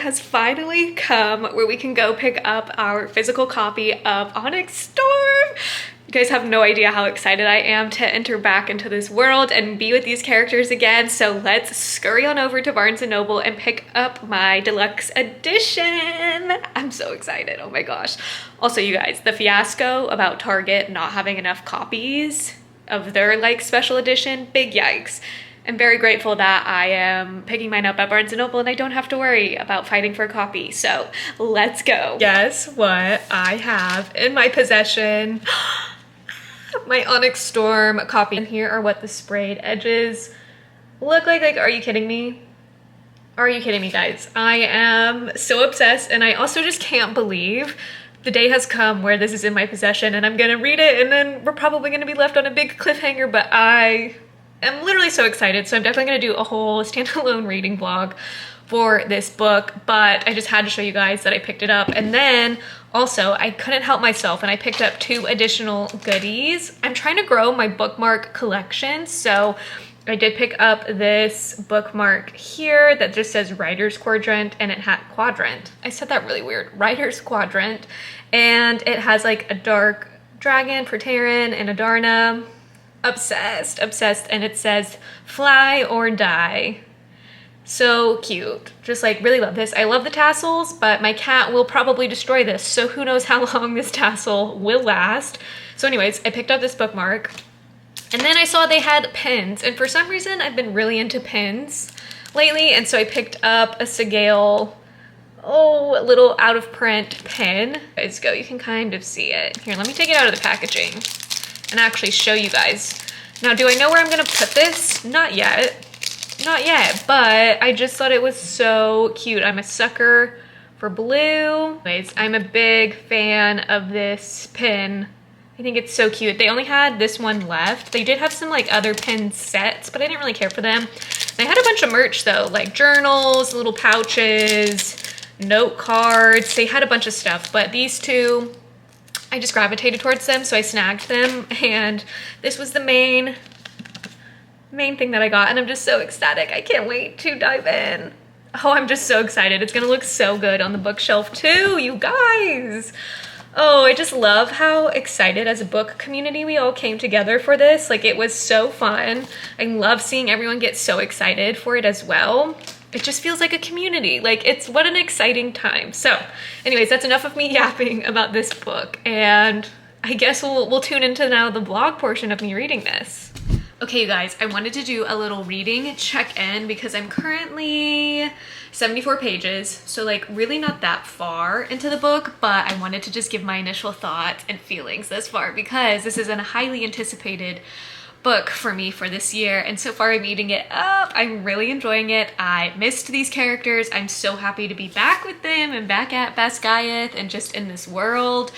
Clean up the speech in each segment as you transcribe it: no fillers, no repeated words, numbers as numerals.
has finally come where we can go pick up our physical copy of Onyx Storm. You guys have no idea how excited I am to enter back into this world and be with these characters again. So let's scurry on over to Barnes & Noble and pick up my deluxe edition. I'm so excited, oh my gosh. Also, you guys, the fiasco about Target not having enough copies of their like special edition, big yikes. I'm very grateful that I am picking mine up at Barnes & Noble and I don't have to worry about fighting for a copy. So let's go. Guess what I have in my possession? My Onyx Storm copy. And here are what the sprayed edges look like. Are you kidding me? Are you kidding me, guys? I am so obsessed, and I also just can't believe the day has come where this is in my possession and I'm gonna read it and then we're probably gonna be left on a big cliffhanger, but I am literally so excited. So I'm definitely gonna do a whole standalone reading vlog for this book, but I just had to show you guys that I picked it up. And then also I couldn't help myself and I picked up 2 additional goodies. I'm trying to grow my bookmark collection, so I did pick up this bookmark here that just says Writer's Quadrant, and it had quadrant. I said that really weird, Writer's Quadrant, and it has like a dark dragon for Taryn and Adarna. Obsessed, obsessed, and it says fly or die. So cute. Just like really love this. I love the tassels, but my cat will probably destroy this, so who knows how long this tassel will last. So anyways, I picked up this bookmark, and then I saw they had pins, and for some reason I've been really into pins lately, and so I picked up a Segale, a little out of print pin. Let's go, you can kind of see it. Here, let me take it out of the packaging and actually show you guys. Now, do I know where I'm gonna put this? Not yet. Not yet, but I just thought it was so cute. I'm a sucker for blue. Anyways, I'm a big fan of this pin. I think it's so cute. They only had this one left. They did have some like other pin sets, but I didn't really care for them. They had a bunch of merch though, like journals, little pouches, note cards. They had a bunch of stuff, but these 2, I just gravitated towards them, so I snagged them, and this was the main thing that I got, and I'm just so ecstatic. I can't wait to dive in. Oh, I'm just so excited. It's gonna look so good on the bookshelf too, you guys. Oh, I just love how excited as a book community we all came together for this. Like, it was so fun. I love seeing everyone get so excited for it as well. It just feels like a community. Like, it's what an exciting time. So anyways, that's enough of me yapping about this book, and I guess we'll tune into now the vlog portion of me reading this. Okay, you guys, I wanted to do a little reading check-in because I'm currently 74 pages, so like really not that far into the book, but I wanted to just give my initial thoughts and feelings this far because this is a highly anticipated book for me for this year, and so far I'm eating it up. I'm really enjoying it. I missed these characters. I'm so happy to be back with them and back at Basgiath and just in this world.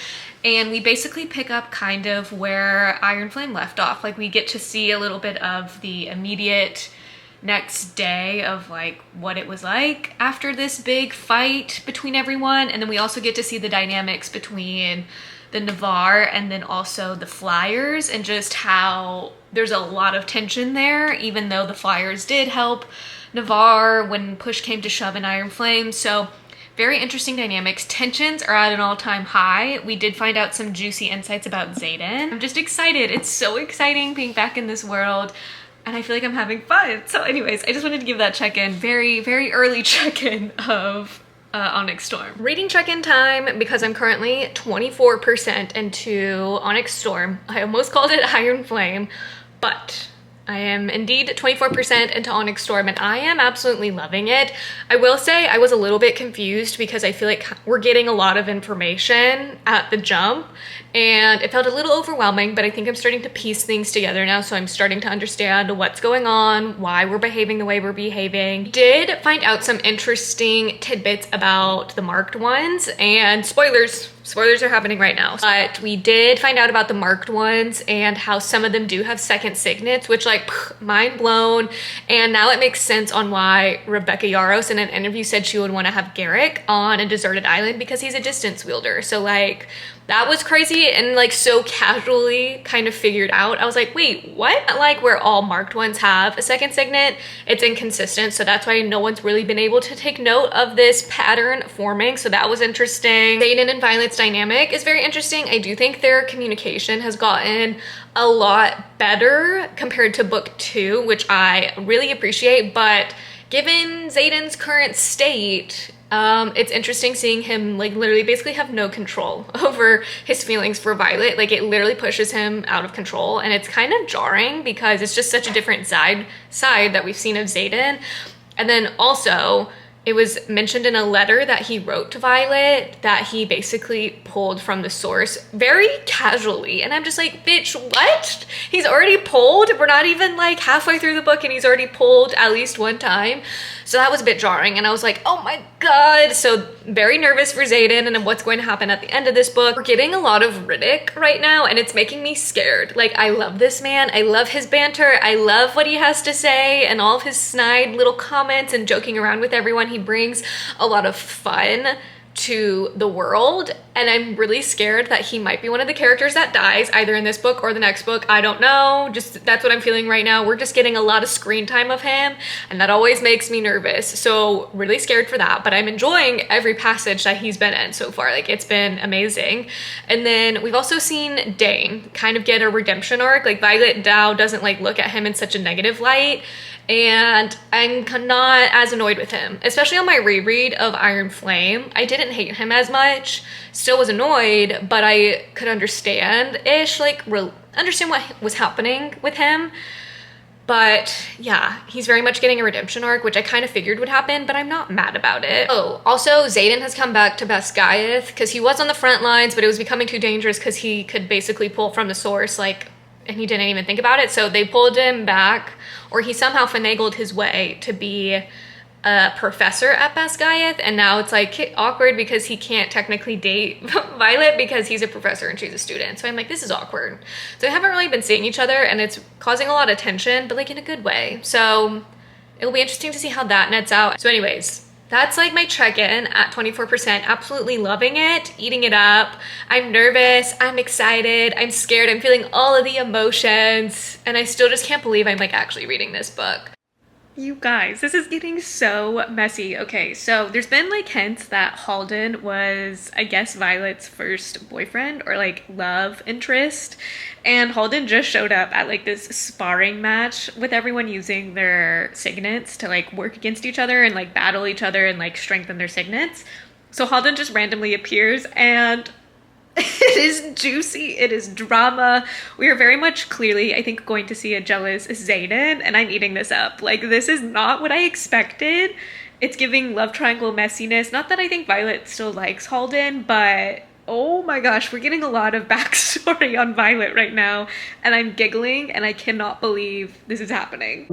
And we basically pick up kind of where Iron Flame left off. Like, we get to see a little bit of the immediate next day of like what it was like after this big fight between everyone, and then we also get to see the dynamics between the Navarre and then also the Flyers, and just how there's a lot of tension there, even though the Flyers did help Navarre when push came to shove in Iron Flame. So very interesting dynamics. Tensions are at an all-time high. We did find out some juicy insights about Xaden. I'm just excited. It's so exciting being back in this world, and I feel like I'm having fun. So anyways, I just wanted to give that check-in, very, very early check-in of Onyx Storm. Reading check-in time, because I'm currently 24% into Onyx Storm. I almost called it Iron Flame, but I am indeed 24% into Onyx Storm, and I am absolutely loving it. I will say I was a little bit confused because I feel like we're getting a lot of information at the jump, and it felt a little overwhelming, but I think I'm starting to piece things together now, so I'm starting to understand what's going on, why we're behaving the way we're behaving. Did find out some interesting tidbits about the marked ones, and spoilers are happening right now. But we did find out about the marked ones and how some of them do have second signets, which like mind blown. And now it makes sense on why Rebecca Yarros in an interview said she would want to have Garrick on a deserted island, because he's a distance wielder. So like that was crazy and like so casually kind of figured out. I was like, wait, what? Like where all marked ones have a second signet, it's inconsistent. So that's why no one's really been able to take note of this pattern forming. So that was interesting. Xaden and Violet's dynamic is very interesting. I do think their communication has gotten a lot better compared to book 2, which I really appreciate. But given Xaden's current state, it's interesting seeing him like literally basically have no control over his feelings for Violet. Like it literally pushes him out of control, and it's kind of jarring because it's just such a different side that we've seen of Xaden. And then also it was mentioned in a letter that he wrote to Violet that he basically pulled from the source very casually. And I'm just like, bitch, what? He's already pulled? We're not even like halfway through the book and he's already pulled at least one time. So that was a bit jarring. And I was like, oh my God. So very nervous for Xaden and what's going to happen at the end of this book. We're getting a lot of Riddick right now and it's making me scared. Like I love this man. I love his banter. I love what he has to say and all of his snide little comments and joking around with everyone. He brings a lot of fun to the world, and I'm really scared that he might be one of the characters that dies either in this book or the next book. I don't know, just that's what I'm feeling right now. We're just getting a lot of screen time of him and that always makes me nervous, so really scared for that. But I'm enjoying every passage that he's been in so far. Like it's been amazing. And then we've also seen Dane kind of get a redemption arc. Like Violet now doesn't like look at him in such a negative light, and I'm not as annoyed with him, especially on my reread of Iron Flame. I didn't hate him as much, still was annoyed, but I could understand-ish, like understand what was happening with him. But yeah, he's very much getting a redemption arc, which I kind of figured would happen, but I'm not mad about it. Oh, also Xaden has come back to Basgiath because he was on the front lines, but it was becoming too dangerous because he could basically pull from the source, like, and he didn't even think about it. So they pulled him back, or he somehow finagled his way to be a professor at Basgiath, and now it's like awkward because he can't technically date Violet because he's a professor and she's a student. So I'm like, this is awkward. So they haven't really been seeing each other and it's causing a lot of tension, but like in a good way. So it'll be interesting to see how that nets out. So anyways, that's like my check-in at 24%. Absolutely loving it, eating it up. I'm nervous, I'm excited, I'm scared, I'm feeling all of the emotions, and I still just can't believe I'm like actually reading this book. You guys, this is getting so messy. Okay, so there's been like hints that Halden was, I guess, Violet's first boyfriend or like love interest. And Halden just showed up at like this sparring match with everyone using their signets to like work against each other and like battle each other and like strengthen their signets. So Halden just randomly appears and it is juicy, it is drama. We are very much clearly, I think, going to see a jealous Xaden, and I'm eating this up. Like, this is not what I expected. It's giving love triangle messiness. Not that I think Violet still likes Halden, but oh my gosh, we're getting a lot of backstory on Violet right now, and I'm giggling, and I cannot believe this is happening.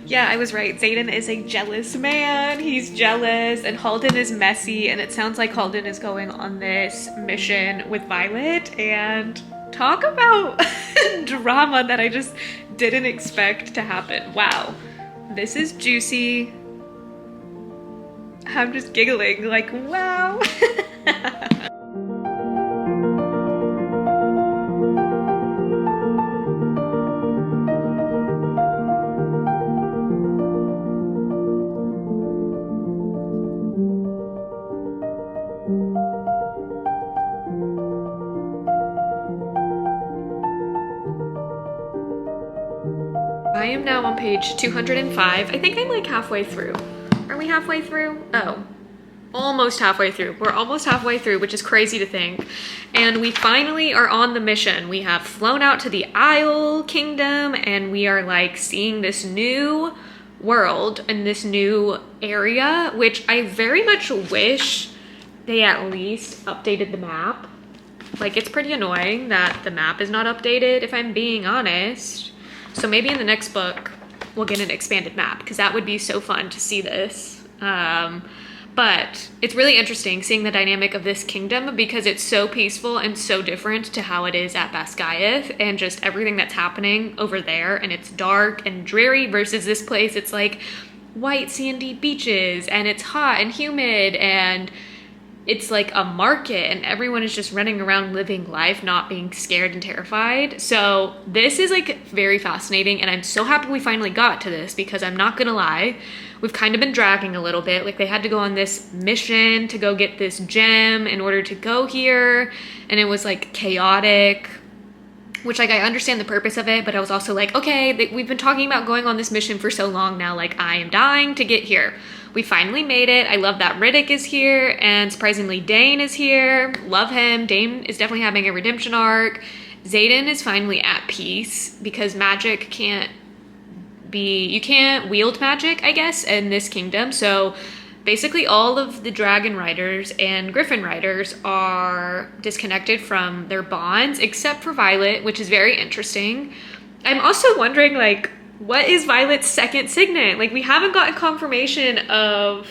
Yeah, I was right. Xaden is a jealous man. He's jealous, and Halden is messy, and it sounds like Halden is going on this mission with Violet, and talk about drama that I just didn't expect to happen. Wow, this is juicy. I'm just giggling like, wow. I am now on page 205. I think I'm like halfway through. Are we halfway through? Oh, almost halfway through. We're almost halfway through, which is crazy to think. And we finally are on the mission. We have flown out to the Isle Kingdom, and we are like seeing this new world and this new area, which I very much wish they at least updated the map. Like, it's pretty annoying that the map is not updated, if I'm being honest. So maybe in the next book, we'll get an expanded map, because that would be so fun to see this. But it's really interesting seeing the dynamic of this kingdom, because it's so peaceful and so different to how it is at Basgiath, and just everything that's happening over there, and it's dark and dreary versus this place. It's like white sandy beaches, and it's hot and humid, and it's like a market, and everyone is just running around living life, not being scared and terrified. So this is like very fascinating, and I'm so happy we finally got to this, because I'm not gonna lie, we've kind of been dragging a little bit. Like, they had to go on this mission to go get this gem in order to go here, and it was like chaotic, which, like, I understand the purpose of it, but I was also like, okay, we've been talking about going on this mission for so long now, like, I am dying to get here. We finally made it. I love that Riddick is here, and surprisingly Dane is here. Love him. Dane is definitely having a redemption arc. Xaden is finally at peace, because magic can't be, you can't wield magic, I guess, in this kingdom. So basically all of the dragon riders and griffin riders are disconnected from their bonds, except for Violet, which is very interesting. I'm also wondering, like, what is Violet's second signet? Like, we haven't gotten confirmation of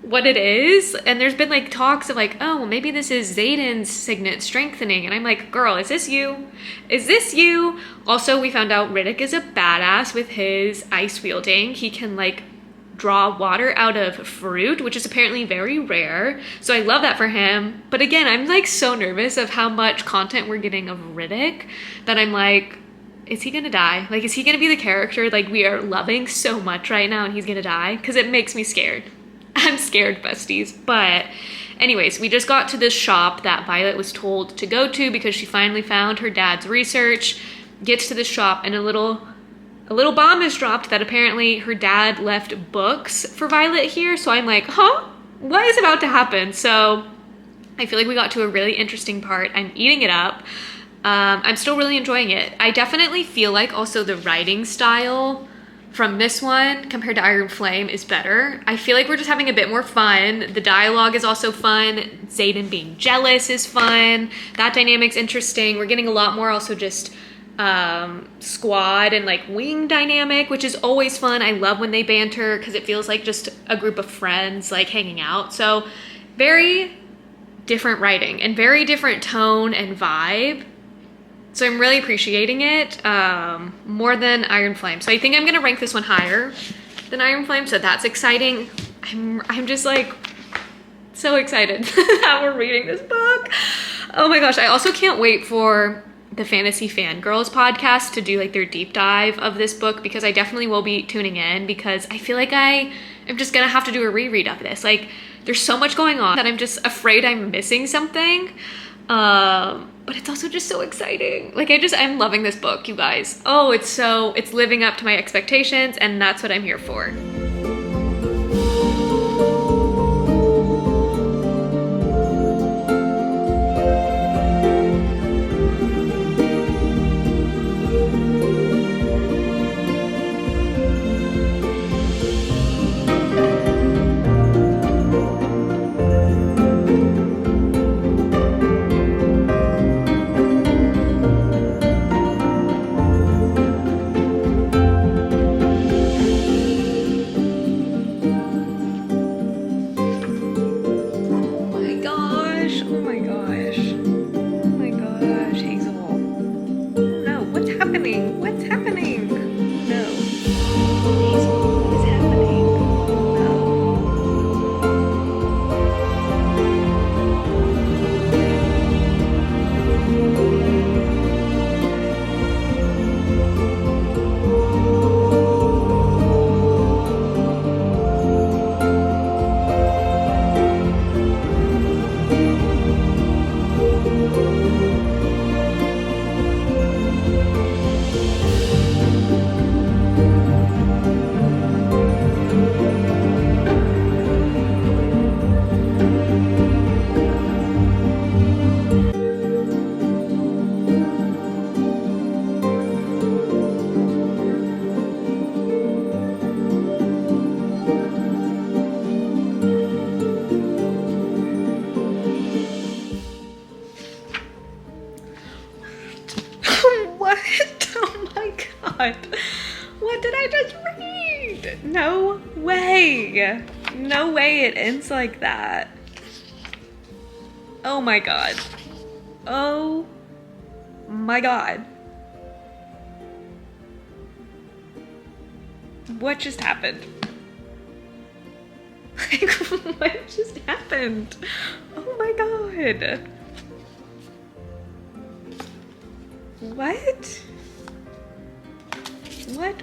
what it is, and there's been like talks of like, oh, well, maybe this is Xaden's signet strengthening, and I'm like, girl, is this you? Is this you? Also, we found out Riddick is a badass with his ice wielding. He can like draw water out of fruit, which is apparently very rare, so I love that for him. But again, I'm like so nervous of how much content we're getting of Riddick that I'm like, is he gonna die? Like, is he gonna be the character like we are loving so much right now, and he's gonna die? Because it makes me scared. I'm scared, besties. But anyways, we just got to this shop that Violet was told to go to because she finally found her dad's research. Gets to the shop, and a little bomb is dropped that apparently her dad left books for Violet here. So I'm like, huh? What is about to happen? So I feel like we got to a really interesting part. I'm eating it up. I'm still really enjoying it. I definitely feel like also the writing style from this one compared to Iron Flame is better. I feel like we're just having a bit more fun. The dialogue is also fun. Xaden being jealous is fun. That dynamic's interesting. We're getting a lot more also just squad and like wing dynamic, which is always fun. I love when they banter because it feels like just a group of friends like hanging out. So very different writing and very different tone and vibe. So I'm really appreciating it more than Iron Flame. So I think I'm gonna rank this one higher than Iron Flame, so that's exciting. I'm just like so excited that we're reading this book. Oh my gosh, I also can't wait for the Fantasy Fangirls podcast to do like their deep dive of this book, because I definitely will be tuning in, because I feel like I am just gonna have to do a reread of this. Like, there's so much going on that I'm just afraid I'm missing something. But it's also just so exciting. Like, I'm loving this book, you guys. Oh, it's living up to my expectations, and that's what I'm here for. wait, no way. No way it ends like that. Oh my god. Oh my god. What just happened? Like, what just happened? Oh my god. What? What?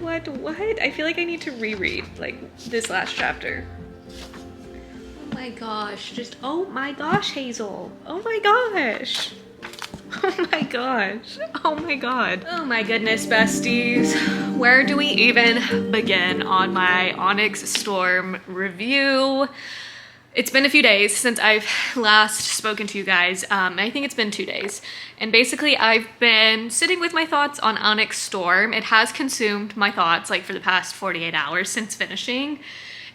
I feel like I need to reread, like, this last chapter. Oh my gosh, oh my gosh, Hazel. Oh my gosh. Oh my gosh. Oh my god. Oh my goodness, besties. Where do we even begin on my Onyx Storm review? It's been a few days since I've last spoken to you guys. I think it's been 2 days. And basically I've been sitting with my thoughts on Onyx Storm. It has consumed my thoughts like for the past 48 hours since finishing.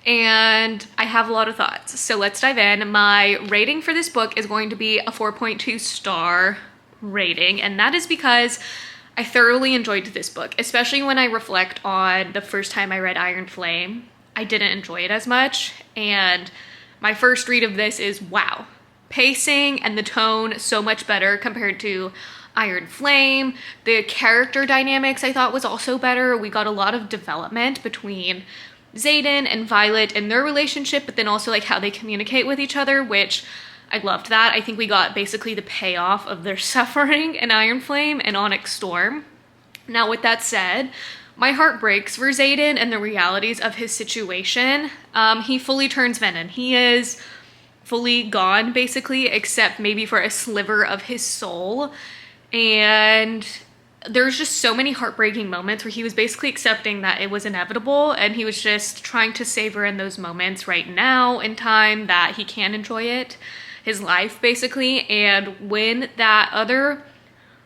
And I have a lot of thoughts. So let's dive in. My rating for this book is going to be a 4.2 star rating. And that is because I thoroughly enjoyed this book, especially when I reflect on the first time I read Iron Flame. I didn't enjoy it as much. And my first read of this is wow. Pacing and the tone so much better compared to Iron Flame. The character dynamics I thought was also better. We got a lot of development between Xaden and Violet and their relationship, but then also like how they communicate with each other, which I loved that. I think we got basically the payoff of their suffering in Iron Flame and Onyx Storm. Now with that said, my heart breaks for Xaden and the realities of his situation. He fully turns venom. He is fully gone, basically, except maybe for a sliver of his soul. And there's just so many heartbreaking moments where he was basically accepting that it was inevitable, and he was just trying to savor in those moments right now in time that he can enjoy it, his life, basically. And when that other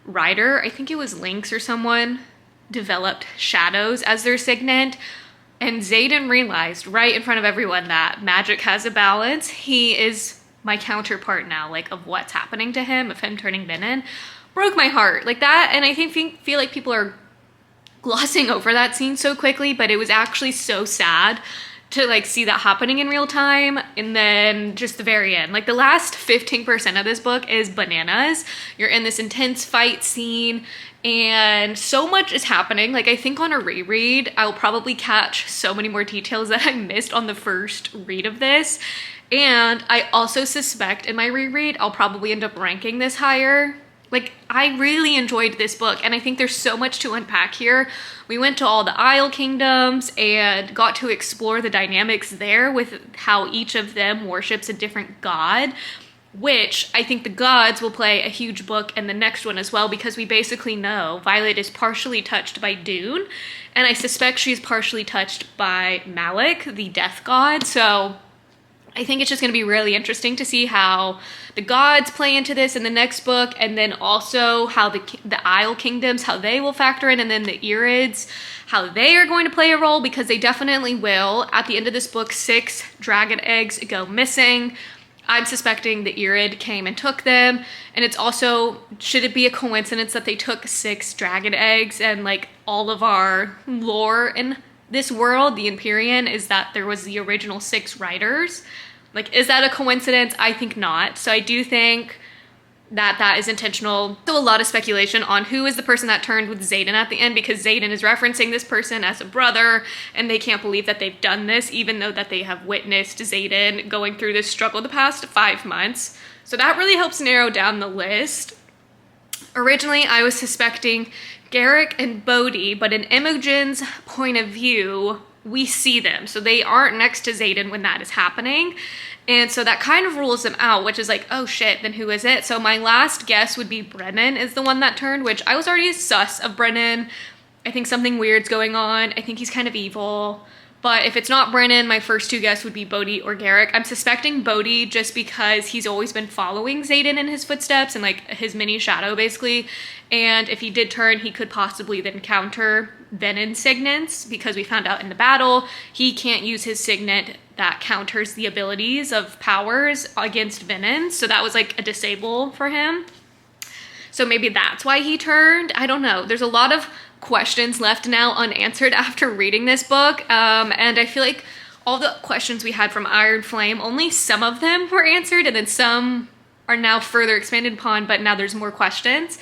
writer, I think it was Lynx or someone, developed shadows as their signet, and Xaden realized right in front of everyone that magic has a balance. He is my counterpart now, like, of what's happening to him, of him turning venom, broke my heart like that. And I feel like people are glossing over that scene so quickly, but it was actually so sad to like see that happening in real time. And then just the very end, like the last 15% of this book is bananas. You're in this intense fight scene and so much is happening. Like I think on a reread, I'll probably catch so many more details that I missed on the first read of this. And I also suspect in my reread, I'll probably end up ranking this higher. Like, I really enjoyed this book, and I think there's so much to unpack here. We went to all the Isle Kingdoms and got to explore the dynamics there with how each of them worships a different god, which I think the gods will play a huge book in the next one as well, because we basically know Violet is partially touched by Dune, and I suspect she's partially touched by Malik, the death god. So I think it's just going to be really interesting to see how the gods play into this in the next book, and then also how the Isle Kingdoms, how they will factor in, and then the Irids, how they are going to play a role, because they definitely will. At the end of this book, 6 dragon eggs go missing. I'm suspecting the Irid came and took them, and it's also, should it be a coincidence that they took 6 dragon eggs, and like all of our lore in this world, the Empyrean, is that there was the original 6 writers. Like, is that a coincidence? I think not. So I do think that that is intentional. So a lot of speculation on who is the person that turned with Xaden at the end, because Xaden is referencing this person as a brother, and they can't believe that they've done this, even though that they have witnessed Xaden going through this struggle the past 5 months. So that really helps narrow down the list. Originally, I was suspecting Garrick and Bodhi, but in Imogen's point of view, we see them. So they aren't next to Xaden when that is happening. And so that kind of rules them out, which is like, oh shit, then who is it? So my last guess would be Brennan is the one that turned, which I was already sus of Brennan. I think something weird's going on. I think he's kind of evil. But if it's not Brennan, my first 2 guess would be Bodhi or Garrick. I'm suspecting Bodhi just because he's always been following Xaden in his footsteps and like his mini shadow basically. And if he did turn, he could possibly then counter Venon's signets, because we found out in the battle he can't use his signet that counters the abilities of powers against Venom. So that was like a disable for him. So maybe that's why he turned. I don't know. There's a lot of questions left now unanswered after reading this book. And I feel like all the questions we had from Iron Flame, only some of them were answered, and then some are now further expanded upon, but now there's more questions.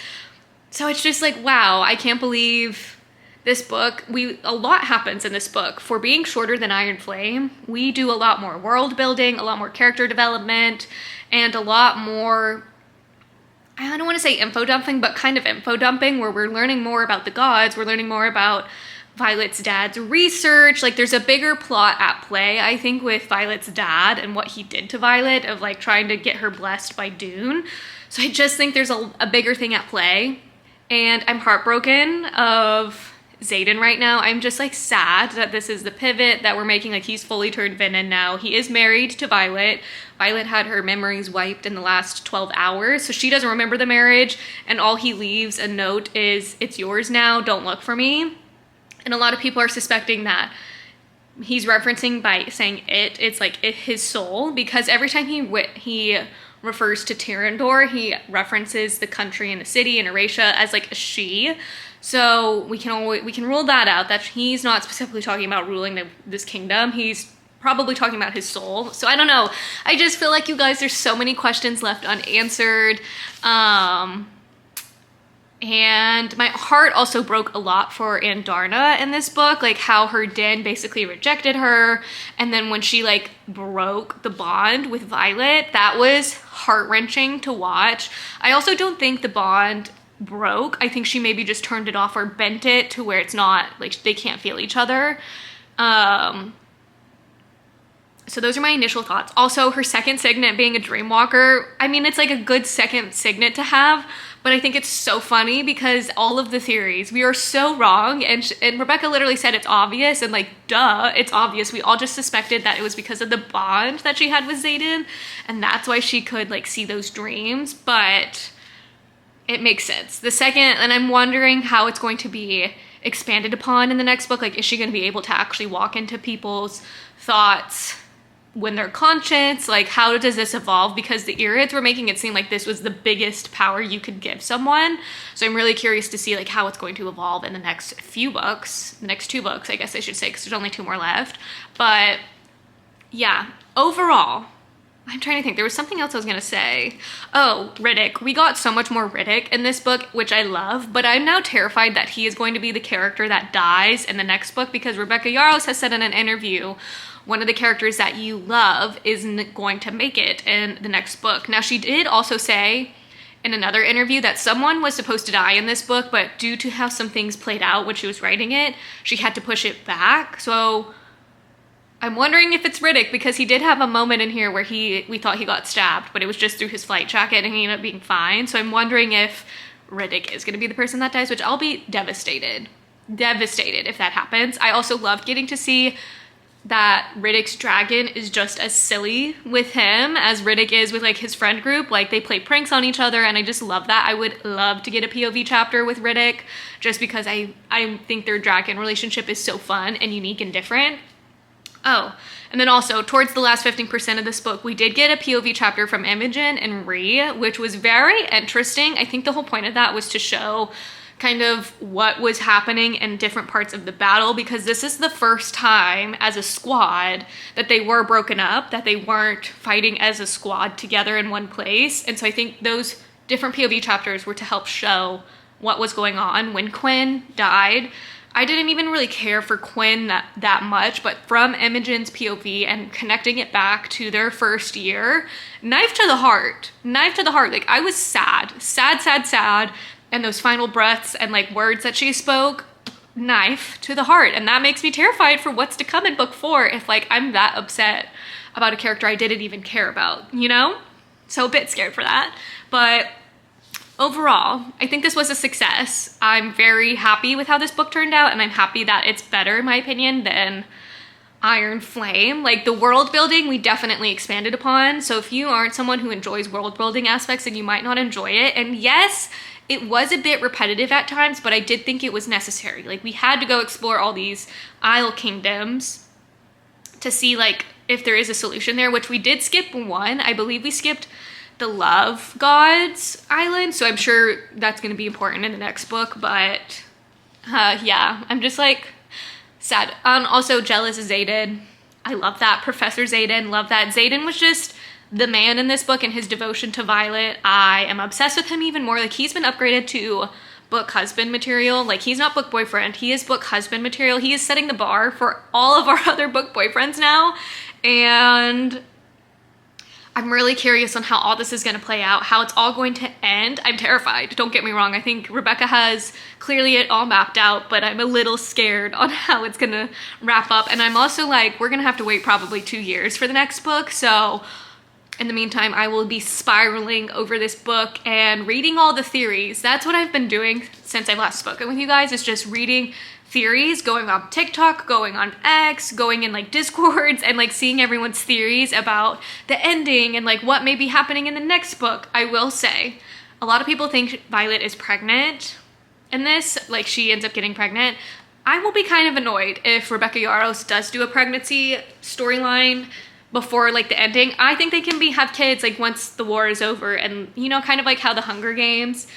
So it's just like, wow, I can't believe this book. A lot happens in this book. For being shorter than Iron Flame, we do a lot more world building, a lot more character development, and a lot more, I don't want to say info dumping, but kind of info dumping, where we're learning more about the gods, we're learning more about Violet's dad's research. Like, there's a bigger plot at play, I think, with Violet's dad and what he did to Violet, of like trying to get her blessed by Dune. So I just think there's a bigger thing at play, and I'm heartbroken of Xaden right now. I'm just like sad that this is the pivot that we're making. Like, he's fully turned villain now. He is married to Violet. Violet had her memories wiped in the last 12 hours, so she doesn't remember the marriage, and all he leaves a note is, "It's yours now, don't look for me." And a lot of people are suspecting that he's referencing, by saying it's like his soul, because every time he refers to Tyrandor, he references the country and the city and Erasia as like a she. So we can rule that out, that he's not specifically talking about ruling this kingdom. He's probably talking about his soul. So I don't know. I just feel like, you guys, there's so many questions left unanswered. And my heart also broke a lot for Andarna in this book, like how her Din basically rejected her. And then when she like broke the bond with Violet, that was heart-wrenching to watch. I also don't think the bond broke. I think she maybe just turned it off or bent it to where it's not, like, they can't feel each other. So those are my initial thoughts. Also, her second signet being a dreamwalker, I mean, it's like a good second signet to have, but I think it's so funny because all of the theories, we are so wrong, and Rebecca literally said it's obvious, and like, duh, it's obvious. We all just suspected that it was because of the bond that she had with Xaden, and that's why she could like see those dreams, but it makes sense. The second, and I'm wondering how it's going to be expanded upon in the next book. Like, is she going to be able to actually walk into people's thoughts when they're conscious? Like, how does this evolve? Because the Irids were making it seem like this was the biggest power you could give someone. So I'm really curious to see like how it's going to evolve in the next few books, next 2 books, I guess I should say, because there's only 2 more left. But yeah, overall, I'm trying to think. There was something else I was going to say. Oh, Riddick. We got so much more Riddick in this book, which I love, but I'm now terrified that he is going to be the character that dies in the next book, because Rebecca Yarros has said in an interview, one of the characters that you love isn't going to make it in the next book. Now, she did also say in another interview that someone was supposed to die in this book, but due to how some things played out when she was writing it, she had to push it back. So I'm wondering if it's Riddick, because he did have a moment in here where we thought he got stabbed, but it was just through his flight jacket and he ended up being fine. So I'm wondering if Riddick is going to be the person that dies, which I'll be devastated if that happens. I also loved getting to see that Riddick's dragon is just as silly with him as Riddick is with like his friend group. Like, they play pranks on each other, and I just love that. I would love to get a POV chapter with Riddick, just because I think their dragon relationship is so fun and unique and different. Oh, and then also towards the last 15% of this book, we did get a POV chapter from Imogen and Rhee, which was very interesting. I think the whole point of that was to show kind of what was happening in different parts of the battle, because this is the first time as a squad that they were broken up, that they weren't fighting as a squad together in one place. And so I think those different POV chapters were to help show what was going on when Quinn died. I didn't even really care for Quinn that much, but from Imogen's POV and connecting it back to their first year, knife to the heart. Like, I was sad. And those final breaths and like words that she spoke, knife to the heart. And that makes me terrified for what's to come in book 4 if like I'm that upset about a character I didn't even care about, you know? So a bit scared for that. But overall, I think this was a success. I'm very happy with how this book turned out, and I'm happy that it's better, in my opinion, than Iron Flame. Like, the world building we definitely expanded upon. So if you aren't someone who enjoys world building aspects, then you might not enjoy it. And yes, it was a bit repetitive at times, but I did think it was necessary. Like, we had to go explore all these Isle Kingdoms to see like if there is a solution there, which we did skip one. I believe we skipped the Love Gods Island, so I'm sure that's going to be important in the next book, but Yeah, I'm just like sad. Also jealous of Xaden. I love that. Professor Xaden, love that. Xaden was just the man in this book and his devotion to Violet. I am obsessed with him even more. Like, he's been upgraded to book husband material. Like, he's not book boyfriend, he is book husband material. He is setting the bar for all of our other book boyfriends now. And I'm really curious on how all this is going to play out, how it's all going to end. I'm terrified, don't get me wrong. I think Rebecca has clearly it all mapped out, but I'm a little scared on how it's going to wrap up. And I'm also like, we're going to have to wait probably 2 years for the next book. So in the meantime, I will be spiraling over this book and reading all the theories. That's what I've been doing since I've last spoken with you guys, is just reading theories, going on TikTok, going on X, going in like Discords, and like seeing everyone's theories about the ending and like what may be happening in the next book. I will say, a lot of people think Violet is pregnant in this, like she ends up getting pregnant. I will be kind of annoyed if Rebecca Yarros does do a pregnancy storyline before like the ending. I think they can have kids like once the war is over, and you know, kind of like how the Hunger Games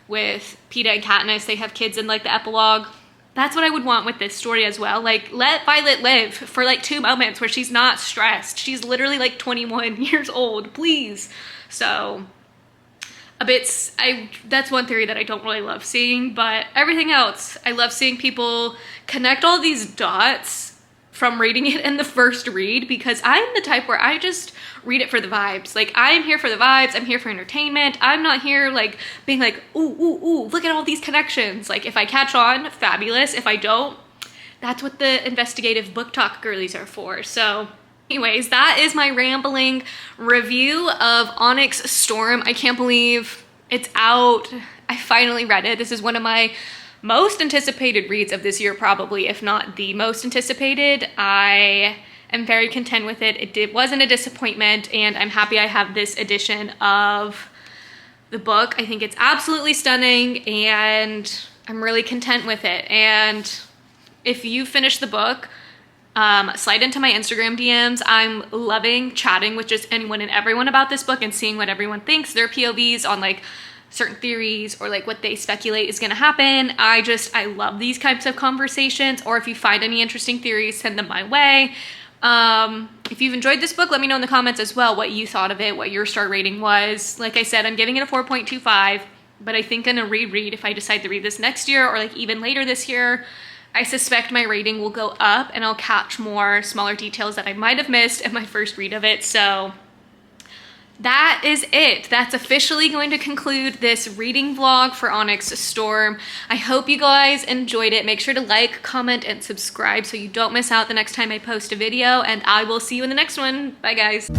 with Peeta and Katniss, they have kids in like the epilogue. That's what I would want with this story as well. Like, let Violet live for like 2 moments where she's not stressed. She's literally like 21 years old, please. So that's one theory that I don't really love seeing, but everything else, I love seeing people connect all these dots from reading it in the first read, because I'm the type where I just read it for the vibes. Like, I'm here for the vibes, I'm here for entertainment. I'm not here like being like, ooh, look at all these connections. Like, if I catch on, fabulous. If I don't, that's what the investigative book talk girlies are for. So anyways, that is my rambling review of Onyx Storm. I can't believe it's out. I finally read it. This is one of my most anticipated reads of this year, probably, if not the most anticipated. I am very content with it. It wasn't a disappointment, and I'm happy I have this edition of the book. I think it's absolutely stunning, and I'm really content with it. And if you finish the book, slide into my Instagram DMs. I'm loving chatting with just anyone and everyone about this book and seeing what everyone thinks, their POVs on like certain theories or like what they speculate is gonna happen. I love these types of conversations. Or if you find any interesting theories, send them my way. If you've enjoyed this book, let me know in the comments as well what you thought of it, what your star rating was. Like I said, I'm giving it a 4.25, but I think in a reread, if I decide to read this next year or like even later this year, I suspect my rating will go up and I'll catch more smaller details that I might have missed in my first read of it. So that is it. That's officially going to conclude this reading vlog for Onyx Storm. I hope you guys enjoyed it. Make sure to like, comment, and subscribe so you don't miss out the next time I post a video, and I will see you in the next one. Bye, guys.